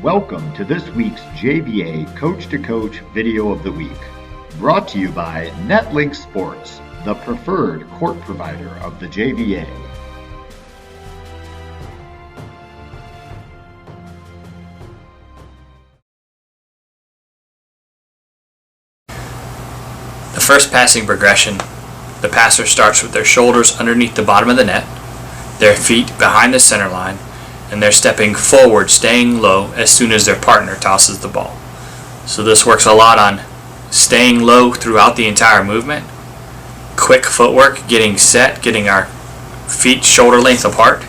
Welcome to this week's JVA Coach to Coach Video of the Week, brought to you by NetLink Sports, the preferred court provider of the JVA. The first passing progression, the passer starts with their shoulders underneath the bottom of the net, their feet behind the center line, and they're stepping forward, staying low as soon as their partner tosses the ball. So this works a lot on staying low throughout the entire movement, quick footwork, getting set, getting our feet shoulder length apart,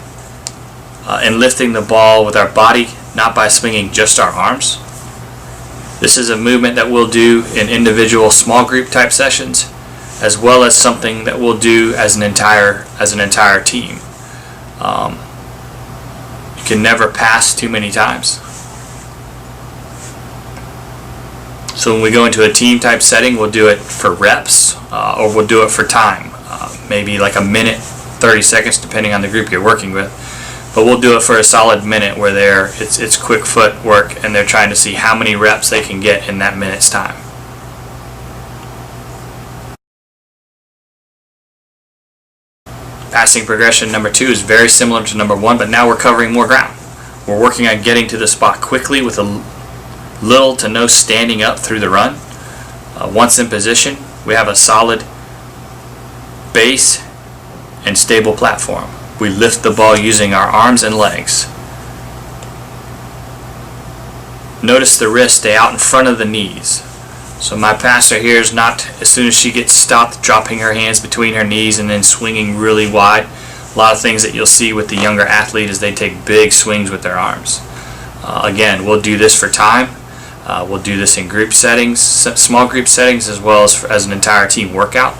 and lifting the ball with our body, not by swinging just our arms. This is a movement that we'll do in individual small group type sessions, as well as something that we'll do as an entire team. You can never pass too many times. So when we go into a team type setting, we'll do it for reps, or we'll do it for time, maybe like a minute, 30 seconds, depending on the group you're working with. But we'll do it for a solid minute where it's quick footwork and they're trying to see how many reps they can get in that minute's time. Passing progression number 2 is very similar to number 1, but now we're covering more ground. We're working on getting to the spot quickly with a little to no standing up through the run. Once in position, we have a solid base and stable platform. We lift the ball using our arms and legs. Notice the wrists stay out in front of the knees. So my passer here is not, as soon as she gets stopped, dropping her hands between her knees and then swinging really wide. A lot of things that you'll see with the younger athlete is they take big swings with their arms. Again, we'll do this for time. We'll do this in group settings, small group settings, as well as an entire team workout.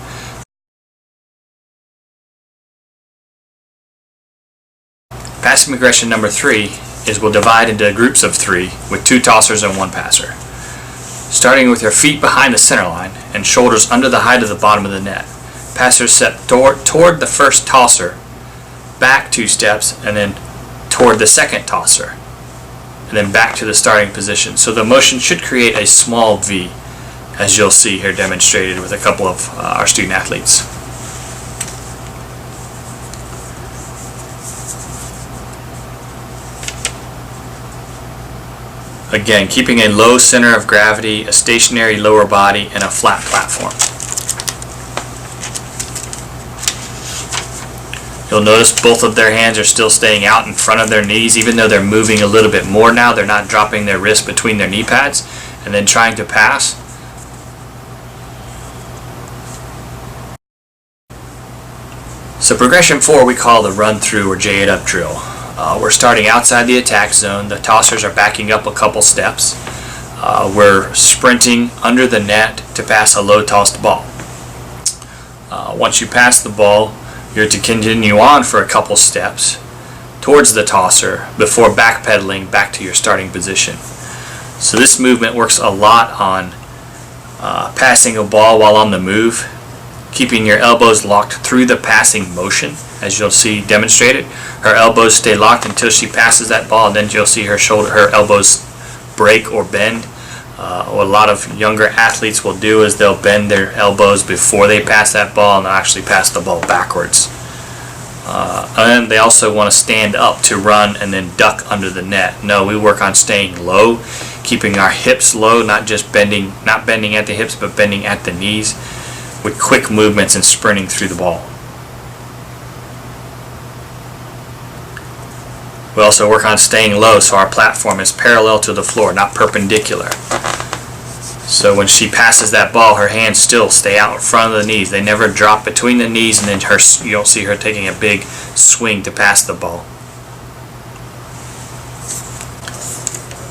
Passing progression number 3 is we'll divide into groups of 3 with 2 tossers and 1 passer. Starting with your feet behind the center line and shoulders under the height of the bottom of the net. Passers step toward the first tosser, back 2 steps, and then toward the second tosser, and then back to the starting position. So the motion should create a small V, as you'll see here demonstrated with a couple of our student athletes. Again, keeping a low center of gravity, a stationary lower body, and a flat platform. You'll notice both of their hands are still staying out in front of their knees, even though they're moving a little bit more now. They're not dropping their wrist between their knee pads and then trying to pass. So progression 4 we call the run through or J it up drill. We're starting outside the attack zone. The tossers are backing up a couple steps. We're sprinting under the net to pass a low tossed ball. Once you pass the ball, you're to continue on for a couple steps towards the tosser before backpedaling back to your starting position. So this movement works a lot on passing a ball while on the move, keeping your elbows locked through the passing motion, as you'll see demonstrated. Her elbows stay locked until she passes that ball, and then you'll see her elbows break or bend. What a lot of younger athletes will do is they'll bend their elbows before they pass that ball and they'll actually pass the ball backwards. And they also want to stand up to run and then duck under the net. No, we work on staying low, keeping our hips low, not bending at the hips, but bending at the knees, with quick movements and sprinting through the ball. We also work on staying low so our platform is parallel to the floor, not perpendicular. So when she passes that ball, her hands still stay out in front of the knees. They never drop between the knees, and then you don't see her taking a big swing to pass the ball.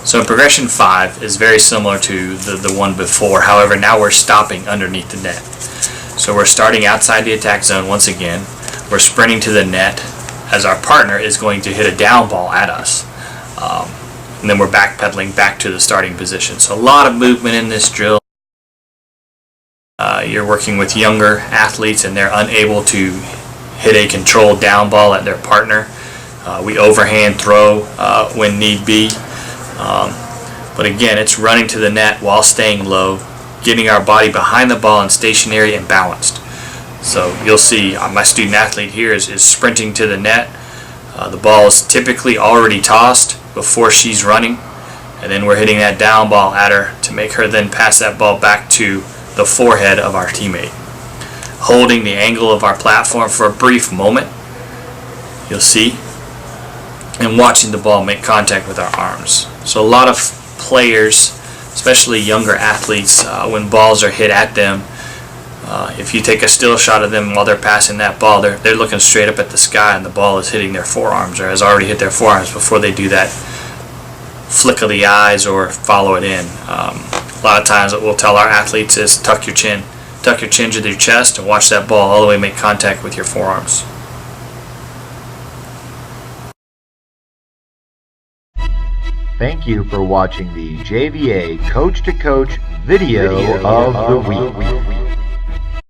So progression 5 is very similar to the one before. However, now we're stopping underneath the net. So we're starting outside the attack zone once again. We're sprinting to the net as our partner is going to hit a down ball at us. And then we're backpedaling back to the starting position. So a lot of movement in this drill. You're working with younger athletes and they're unable to hit a controlled down ball at their partner. We overhand throw when need be. But again, it's running to the net while staying low, getting our body behind the ball and stationary and balanced. So you'll see my student athlete here is sprinting to the net. The ball is typically already tossed before she's running, and then we're hitting that down ball at her to make her then pass that ball back to the forehead of our teammate. Holding the angle of our platform for a brief moment, you'll see, and watching the ball make contact with our arms. So a lot of players, especially younger athletes, when balls are hit at them, if you take a still shot of them while they're passing that ball, they're looking straight up at the sky, and the ball is hitting their forearms, or has already hit their forearms before they do that flick of the eyes or follow it in. A lot of times what we'll tell our athletes is tuck your chin to your chest and watch that ball all the way make contact with your forearms. Thank you for watching the JVA Coach to Coach video of the week.